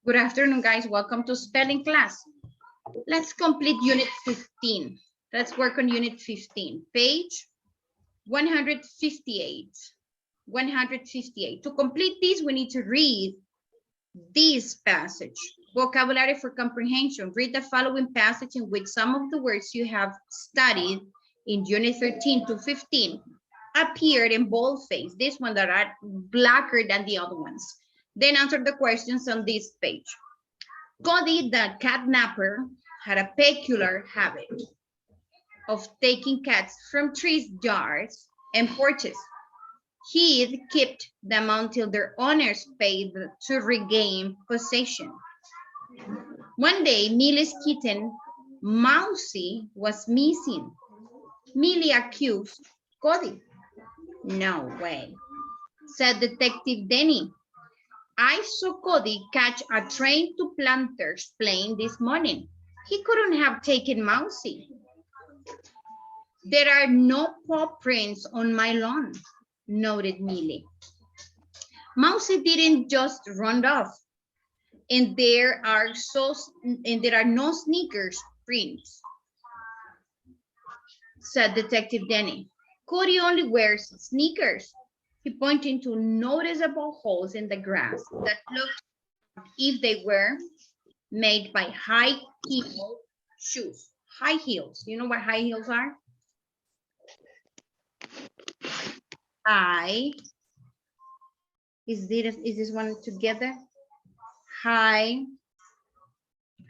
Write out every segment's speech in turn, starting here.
Good afternoon, guys. Welcome to spelling class. Let's complete unit 15. Let's work on unit 15. Page 158. 158. To complete this, we need to read this passage. Vocabulary for comprehension. Read the following passage in which some of the words you have studied in unit 13 to 15 appeared in boldface. This one that are blacker than the other ones. Then answer the questions on this page. Cody, the catnapper, had a peculiar habit of taking cats from trees, jars, and porches. He'd kept them until their owners paid to regain possession. One day, Millie's kitten, Mousy, was missing. Millie accused Cody. No way, said Detective Denny. I saw Cody catch a train to Planters plane this morning. He couldn't have taken Mousy. There are no paw prints on my lawn, noted Millie. Mousy didn't just run off, and there are no sneakers prints, said Detective Denny. Cody only wears sneakers. He pointed to noticeable holes in the grass that looked as if they were made by high heel shoes. High heels. You know what high heels are? Is this one together? High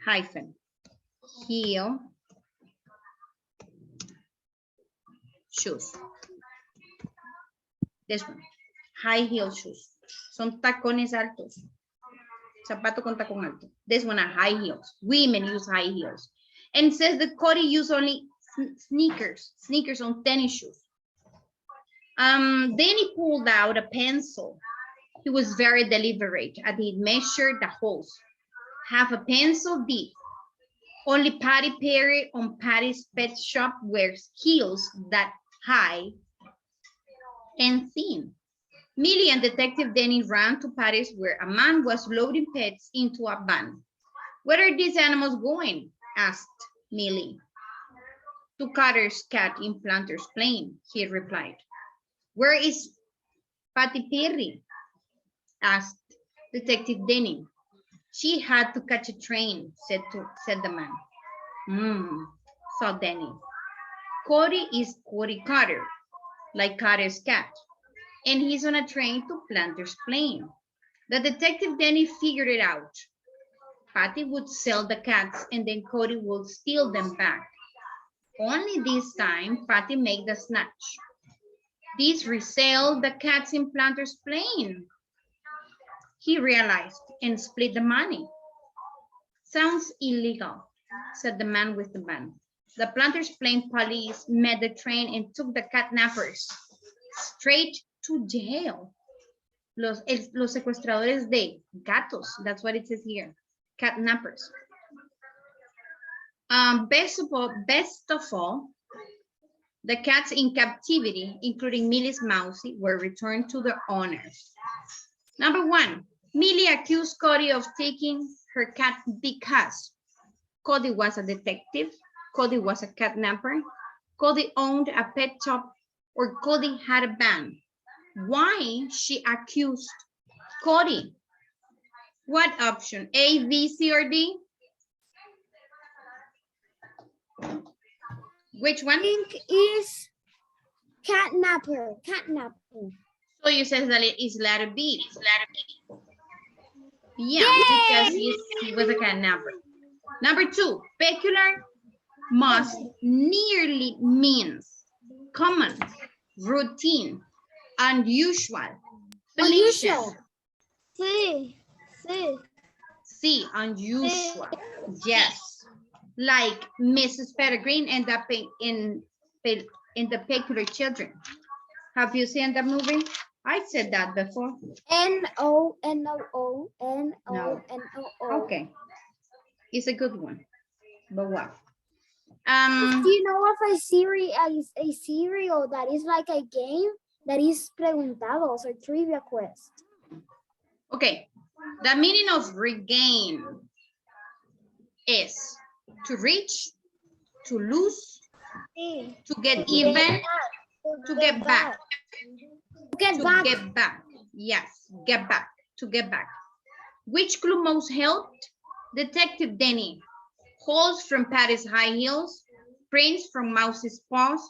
hyphen heel shoes. This one, high heel shoes. Son tacones altos. Zapato con tacón alto. This one are high heels. Women use high heels. And it says that Cody used only sneakers on tennis shoes. Then he pulled out a pencil. He was very deliberate and he measured the holes. Half a pencil deep. Only Patty Perry on Patty's Pet Shop wears heels that high and thin. Millie and Detective Denny ran to Patty's where a man was loading pets into a van. Where are these animals going? Asked Millie. To Carter's cat in Planters Plain, he replied. Where is Patty Perry? Asked Detective Denny. She had to catch a train, said the man. Thought Denny. Cody is Cody Carter, like Carter's cat, and he's on a train to Planters Plain. The detective Denny figured it out. Patty would sell the cats and then Cody would steal them back. Only this time, Patty made the snatch. These resell the cats in Planters Plain, he realized, and split the money. Sounds illegal, said the man with the van. The Planters Plain police met the train and took the catnappers straight to jail. Los secuestradores de gatos, that's what it says here, catnappers. Best of all, the cats in captivity, including Millie's Mousy, were returned to their owners. Number one, Millie accused Cody of taking her cat because Cody was a detective, Cody was a catnapper, Cody owned a pet shop, or Cody had a van. Why she accused Cody? What option? A, B, C, or D? Which one? I think is catnapper. So you said that it is letter B. Yeah, Yay! because he was a catnapper. Number two, peculiar must nearly means common, routine, unusual, Unusual. Sí. See, unusual. Yes. Like Mrs. Peregrine ended up in the Peculiar Children. Have you seen the movie? I said that before. N-O-N-O-O. Okay. It's a good one. But what? Do you know of a cereal that is like a game that is preguntados or trivia quest? Okay. The meaning of regain is to reach, to lose, to get even, to get back. Get back. Get back. Yes, get back. To get back. Which clue most helped? Detective Denny. Holes from Patty's high heels, prints from Mouse's paws,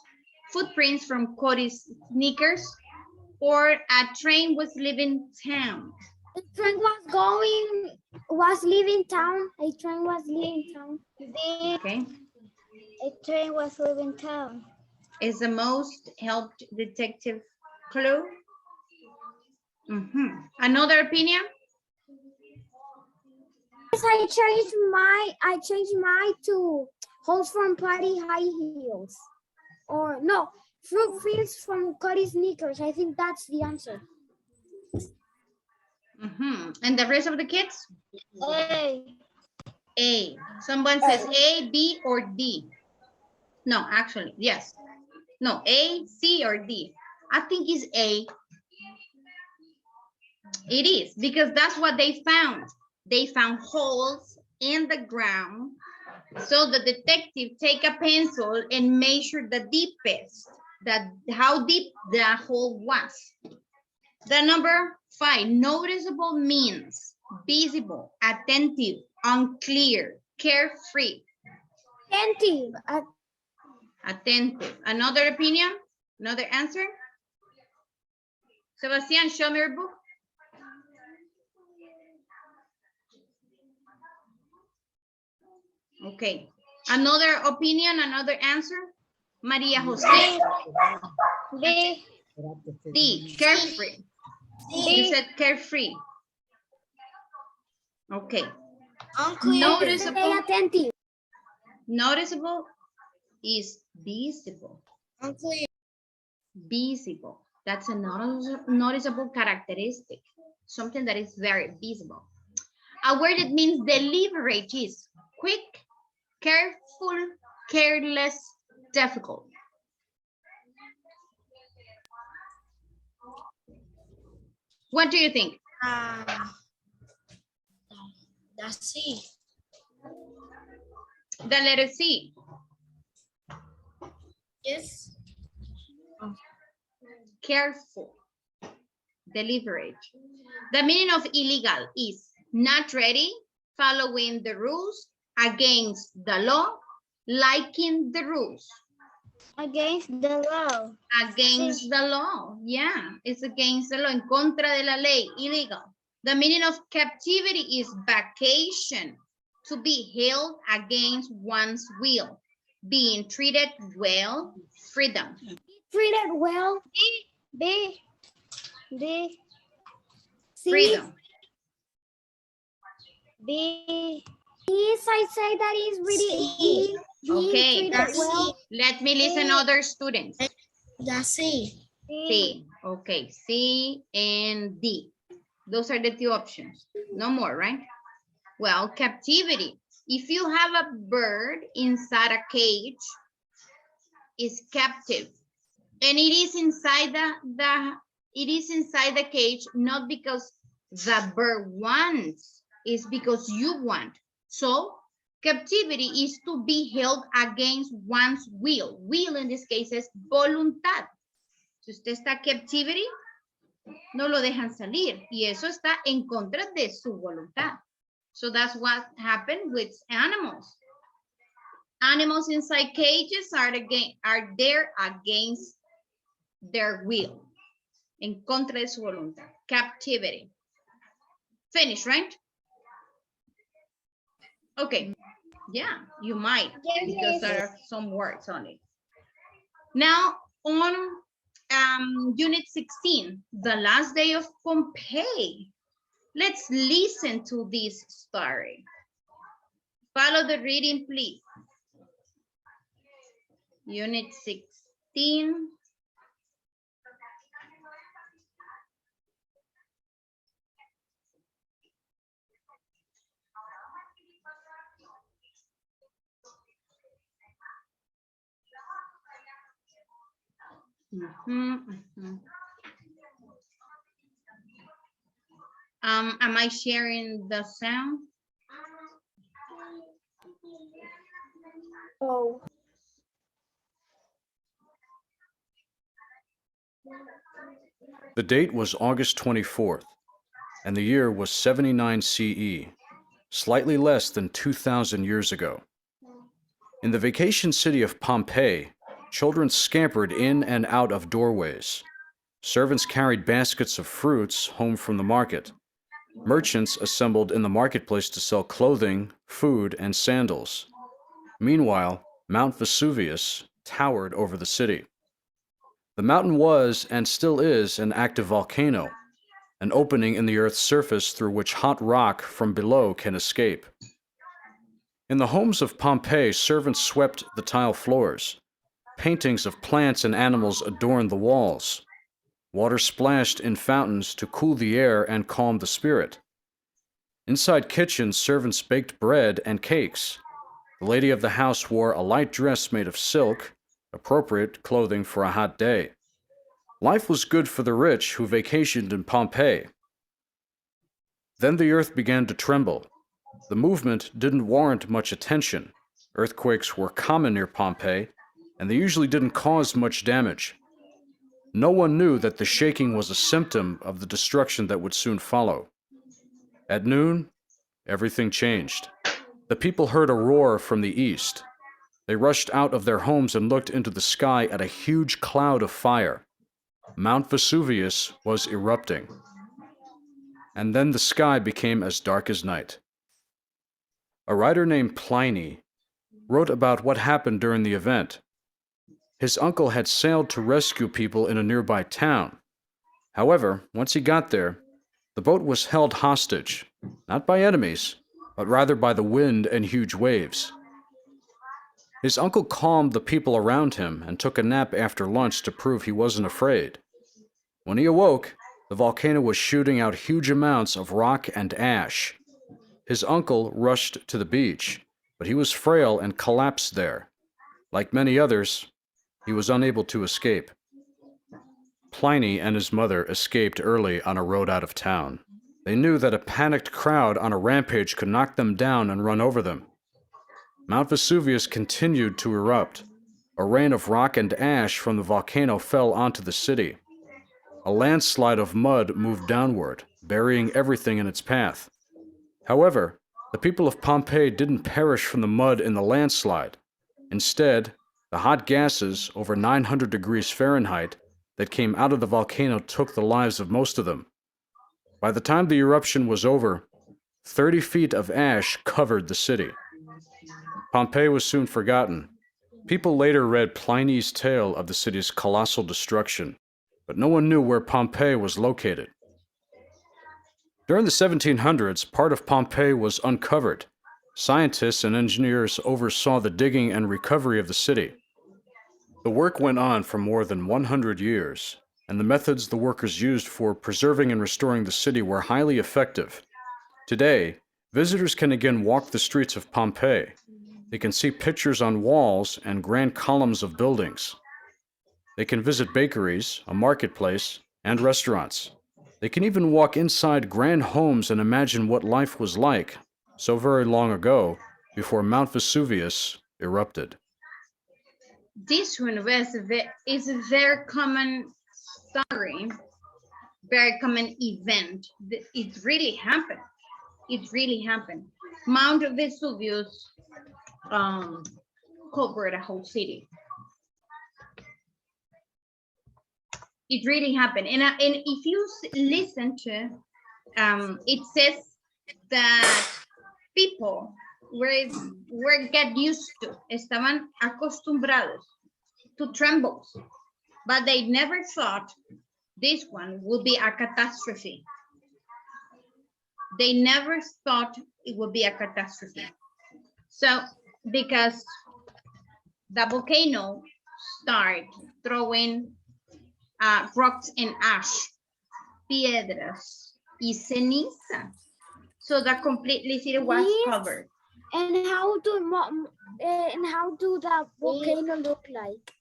footprints from Cody's sneakers, or a train was leaving town. The train was leaving town. A train was leaving town. Okay. A train was leaving town. Is the most helped detective clue? Another opinion? Yes, I changed mine to holes from Patty high heels. Or no, fruit fields from Cody sneakers. I think that's the answer. And the rest of the kids? A. A. Someone says A, B, or D. No, actually, yes. No, A, C, or D. I think it's A. It is, because that's what they found. They found holes in the ground. So the detective take a pencil and measure the deepest, how deep the hole was. The number 5, noticeable means visible, attentive, unclear, carefree. Attentive. Attentive. Another opinion? Another answer? Sebastian, show me your book. Okay. Another opinion, another answer? Maria Jose. B. D, carefree. You said carefree. Okay. Noticeable. Attentive. Noticeable is visible. Unclear. Visible. That's a noticeable characteristic. Something that is very visible. A word that means deliberate is quick, careful, careless, difficult. What do you think? The C. The letter C. Yes. Careful, deliberate. The meaning of illegal is not ready, following the rules, against the law, liking the rules. Against the law. Against the law, yeah, it's against the law, en contra de la ley, illegal. The meaning of captivity is vacation, to be held against one's will, being treated well, freedom. Treated well. B. D. C. Freedom. B. Yes, I say that is really Okay, well. let me listen other students. The C. C, okay, C and D. Those are the two options, no more, right? Well, captivity. If you have a bird inside a cage, it's captive. And it is inside the cage, not because the bird wants, it's because you want. So captivity is to be held against one's will. Will in this case is voluntad. Si usted está en captivity, no lo dejan salir. Y eso está en contra de su voluntad. So that's what happened with animals. Animals inside cages are there against their will. En contra de su voluntad. Captivity. Finish, right? Okay. Yeah, you might, because there are some words on it. Now, on Unit 16, the last day of Pompeii. Let's listen to this story. Follow the reading, please. Unit 16. Am I sharing the sound? Oh, The date was August 24th, and the year was 79 CE, slightly less than 2,000 years ago. In the vacation city of Pompeii, children scampered in and out of doorways. Servants carried baskets of fruits home from the market. Merchants assembled in the marketplace to sell clothing, food, and sandals. Meanwhile, Mount Vesuvius towered over the city. The mountain was, and still is, an active volcano, an opening in the Earth's surface through which hot rock from below can escape. In the homes of Pompeii, servants swept the tile floors. Paintings of plants and animals adorned the walls. Water splashed in fountains to cool the air and calm the spirit. Inside kitchens, servants baked bread and cakes. The lady of the house wore a light dress made of silk, appropriate clothing for a hot day. Life was good for the rich who vacationed in Pompeii. Then the earth began to tremble. The movement didn't warrant much attention. Earthquakes were common near Pompeii, and they usually didn't cause much damage. No one knew that the shaking was a symptom of the destruction that would soon follow. At noon, everything changed. The people heard a roar from the east. They rushed out of their homes and looked into the sky at a huge cloud of fire. Mount Vesuvius was erupting. And then the sky became as dark as night. A writer named Pliny wrote about what happened during the event. His uncle had sailed to rescue people in a nearby town. However, once he got there, the boat was held hostage, not by enemies, but rather by the wind and huge waves. His uncle calmed the people around him and took a nap after lunch to prove he wasn't afraid. When he awoke, the volcano was shooting out huge amounts of rock and ash. His uncle rushed to the beach, but he was frail and collapsed there. Like many others, he was unable to escape. Pliny and his mother escaped early on a road out of town. They knew that a panicked crowd on a rampage could knock them down and run over them. Mount Vesuvius continued to erupt. A rain of rock and ash from the volcano fell onto the city. A landslide of mud moved downward, burying everything in its path. However, the people of Pompeii didn't perish from the mud in the landslide. Instead, the hot gases, over 900 degrees Fahrenheit, that came out of the volcano took the lives of most of them. By the time the eruption was over, 30 feet of ash covered the city. Pompeii was soon forgotten. People later read Pliny's tale of the city's colossal destruction, but no one knew where Pompeii was located. During the 1700s, part of Pompeii was uncovered. Scientists and engineers oversaw the digging and recovery of the city. The work went on for more than 100 years, and the methods the workers used for preserving and restoring the city were highly effective. Today, visitors can again walk the streets of Pompeii. They can see pictures on walls and grand columns of buildings. They can visit bakeries, a marketplace, and restaurants. They can even walk inside grand homes and imagine what life was like so very long ago before Mount Vesuvius erupted. This one is a very common story, very common event. It really happened. It really happened. Mount Vesuvius covered a whole city. It really happened. And if you listen to, it says that people were get used to, estaban acostumbrados to trembles, but they never thought this one would be a catastrophe. They never thought it would be a catastrophe. So, because the volcano started throwing rocks and ash, piedras, y ceniza. So the completely city was covered. And how do the volcano look like?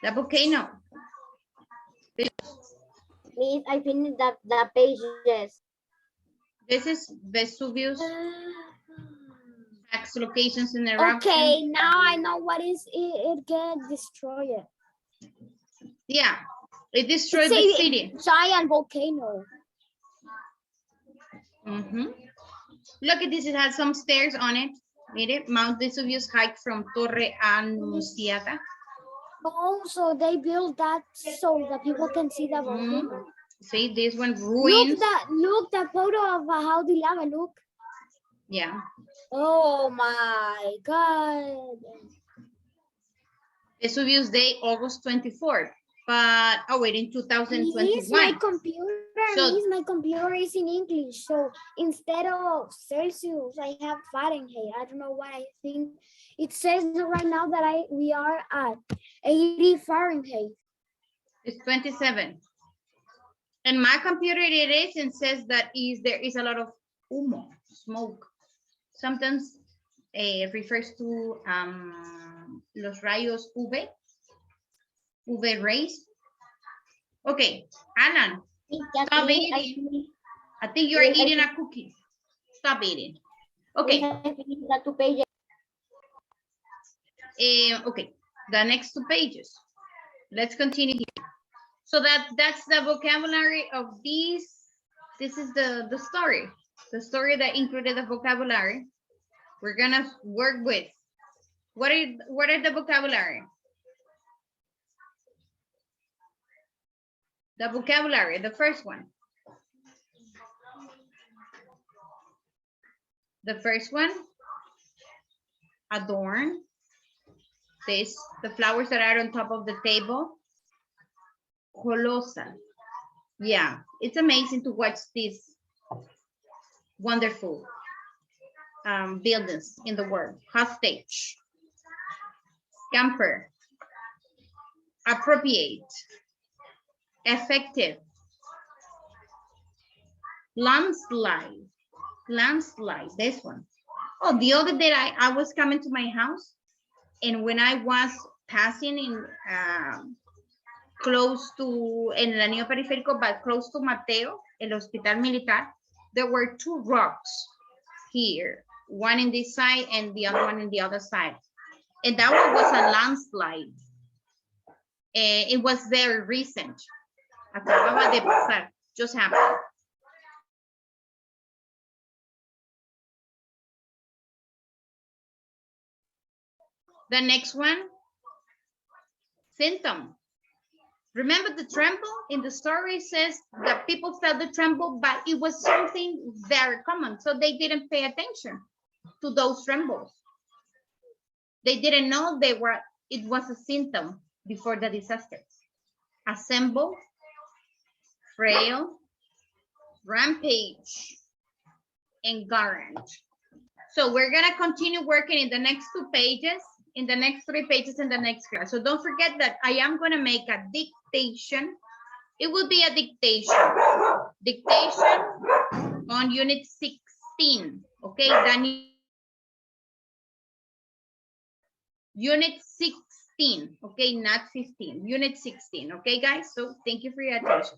The volcano. Please, I finished the pages. This is Vesuvius tax locations in eruption. Okay, now I know what is it. It get destroyed. Yeah, it destroyed It's the a city. giant volcano. Look at this, it has some stairs on it. Mire, Mount Vesuvius hike from Torre Annunziata. Also, they built that so that people can see the volcano. See, this one ruins. Look the photo of how the lava look. Yeah. Oh my God. Vesuvius Day, August 24th. But, oh wait, in 2021. This my computer. So- My computer is in English. So instead of Celsius, I have Fahrenheit. I don't know why I think it says right now that we are at 80 Fahrenheit. It's 27. And my computer it is and says that there is a lot of humo, smoke. Sometimes it refers to los rayos UV rays. Okay, Alan, stop eating. I think you're eating a cookie. Stop eating. Okay. Okay, the next 2 pages. Let's continue here. So that's the vocabulary of these. This is the story that included the vocabulary. We're gonna work with. What are the vocabulary? The vocabulary, the first one. The first one, adorn. The flowers that are on top of the table. Colossal. Yeah, it's amazing to watch these wonderful buildings in the world. Hostage. Scamper. Appropriate. Effective. Landslide. This one. Oh, the other day I was coming to my house, and when I was passing in close to el anillo periférico, but close to Mateo, el Hospital Militar, there were 2 rocks here, one in this side and the other one in the other side, and that one was a landslide. It was very recent. Acababa de pasar, just happened. The next one, symptom. Remember the tremble in the story says that people felt the tremble, but it was something very common. So they didn't pay attention to those trembles. They didn't know it was a symptom before the disaster. Assemble, frail, rampage, and garant. So we're gonna continue working in the next 2 pages, in the next 3 pages in the next class. So don't forget that I am gonna make a dictation. It will be a dictation on unit 16, okay? Unit 16, okay, not 15, unit 16, okay, guys? So thank you for your attention.